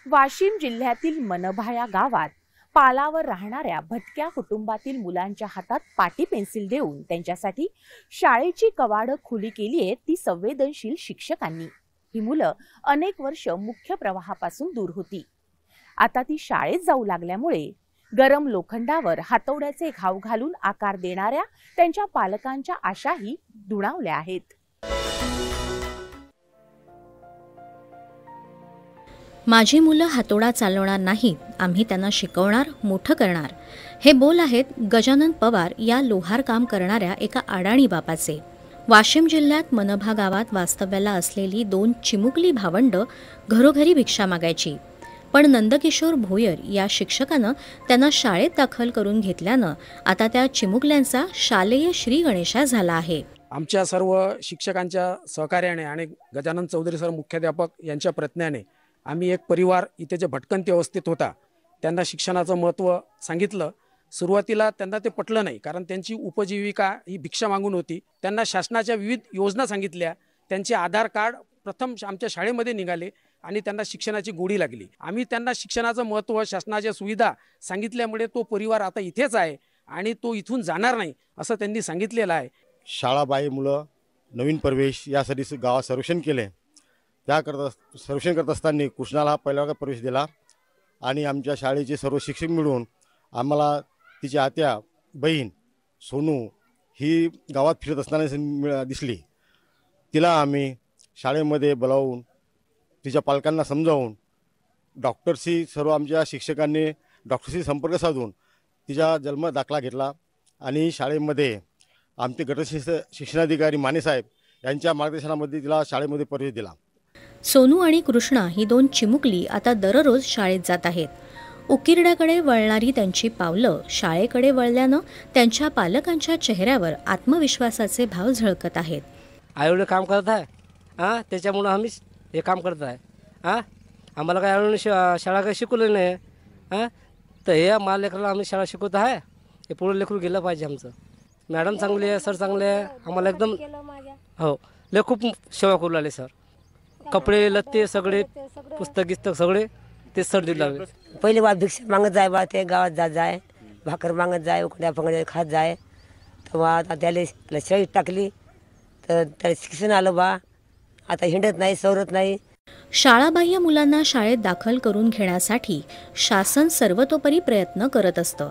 वाशिम जिल्ह्यातील मनभा या गावात पालावर राहणाऱ्या भटक्या कुटुंबातील मुलांच्या हातात पाटी पेन्सिल देऊन त्यांच्यासाठी शाळेची कवाडं खुली केली आहेत ती संवेदनशील शिक्षकांनी। ही मुलं अनेक वर्ष मुख्य प्रवाहापासून दूर होती। आता ती शाळेत जाऊ लागल्यामुळे गरम लोखंडावर हातोड्याचे घाव घालून आकार देणाऱ्या त्यांच्या पालकांच्या आशाही दुणावल्या आहेत। माझी मुलं हातोडा चालवणार नाहीत, आम्ही त्यांना शिकवणार, मोठं करणार। हे बोल आहेत गजानन पवार या लोहार काम करणाऱ्या एका अडाणी बापाचे। वाशिम जिल्ह्यात मनभा गावात वास्तव्याला असलेली 2 चिमुकली भावंड घरोघरी भिक्षा मागायची, पण नंदकिशोर भोयर या शिक्षकानं त्यांना शाळेत दाखल करून घेतल्यानं आता त्या चिमुकल्यांचा शालेय श्री गणेशा झाला आहे। आमच्या सर्व शिक्षकांच्या सहकार्याने आणि गजानन चौधरी सर मुख्याध्यापक यांच्या प्रयत्नाने आम्ही एक परिवार इथे जे भटकंती अवस्थेत होता त्यांना शिक्षणाचं महत्त्व सांगितलं। सुरुवातीला त्यांना ते पटलं नाही, कारण त्यांची उपजीविका ही भिक्षा मागून होती। त्यांना शासनाच्या विविध योजना सांगितल्या, त्यांचे आधार कार्ड प्रथम आमच्या शाळेमध्ये निघाले आणि त्यांना शिक्षणाची गोडी लागली। आम्ही त्यांना शिक्षणाचं महत्त्व, शासनाच्या सुविधा सांगितल्यामुळे तो परिवार आता इथेच आहे आणि तो इथून जाणार नाही असं त्यांनी सांगितलेलं आहे। शाळाबाह्य मुलं नवीन प्रवेश यासाठी गावात सर्वेक्षण केले। त्याकरता सर्वेक्षण करत असताना कृष्णाला पहिला प्रवेश दिला आणि आमच्या शाळेचे सर्व शिक्षक मिळून आम्हाला तिची आत्या बहीण सोनू ही गावात फिरत असताना दिसली। तिला आम्ही शाळेमध्ये बोलावून तिच्या पालकांना समजावून डॉक्टरशी सर्व आमच्या शिक्षकांनी डॉक्टरशी संपर्क साधून तिचा जन्म दाखला घेतला आणि शाळेमध्ये आमचे गट शिक्षणाधिकारी मानेसाहेब यांच्या मार्गदर्शनामध्ये तिला शाळेमध्ये प्रवेश दिला। सोनू आणि कृष्णा ही 2 चिमुकली आता दररोज शाळेत जात आहेत। उकिरड्याकडे वळणारी त्यांची पावलं शाळेकडे वळल्यानं त्यांच्या पालकांच्या चेहऱ्यावर आत्मविश्वासाचे भाव झळकत आहेत। आईवडील काम करत आहे, त्याच्यामुळं आम्ही हे काम करत आहे। आम्हाला काय आईवडील शाळा काही शिकवलं नाही, तर हे मला लेकराला आम्ही शाळा शिकवत आहे। हे पुढे लेकरू गेलं पाहिजे। आमचं मॅडम चांगली आहे, सर चांगले आहे, आम्हाला एकदम हो लय खूप सेवा करू लागले सर। कपडे लत्ते सगळे पुस्तक सगळे ते सर दिले लागले। पहिले बा भिक्षा मागत जाय, बा ते गावात जाय भाकर मागत जाय, उकड्या फंगड्या खात जाय, तेव्हा आता त्याला शाळेत टाकली तर त्याला शिक्षण आलं बा, आता हिंडत नाही, सवरत नाही। शाळाबाह्य मुलांना शाळेत दाखल करून घेण्यासाठी शासन सर्वतोपरी प्रयत्न करत असतं,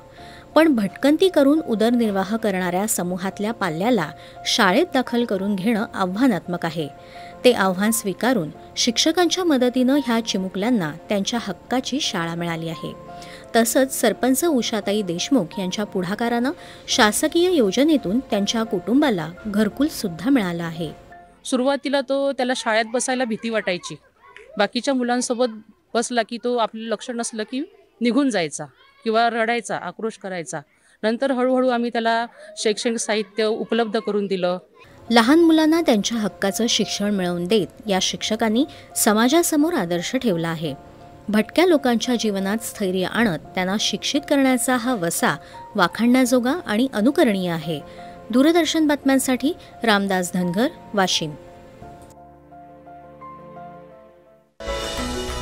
पण भटकंती करून उदरनिर्वाह करणाऱ्या समूहातल्या पाल्याला शाळेत दाखल करून घेणं आव्हानात्मक आहे। ते आव्हान स्वीकारून शिक्षकांच्या मदतीनं ह्या चिमुकल्यांना त्यांच्या हक्काची शाळा मिळाली आहे। तसंच सरपंच उषाताई देशमुख यांच्या पुढाकारानं शासकीय योजनेतून त्यांच्या कुटुंबाला घरकुल सुद्धा मिळालं आहे। सुरुवातीला त्याला शाळेत बसायला भीती वाटायची, बाकीच्या मुलांसोबत बसला की तो आपलं लक्ष नसलं की निघून जायचा किंवा रडायचा, आक्रोश करायचा। नंतर हळूहळू आम्ही त्याला शैक्षणिक साहित्य उपलब्ध करून दिलं। लहान मुलांना त्यांच्या हक्काचं शिक्षण मिळवून देत या शिक्षकांनी समाजासमोर आदर्श ठेवला आहे। भटक्या लोकांच्या जीवनात स्थैर्य आणत त्यांना शिक्षित करण्याचा हा वसा वाखाणण्याजोगा आणि अनुकरणीय आहे। दूरदर्शन बातम्यांसाठी रामदास धनगर, वाशिम।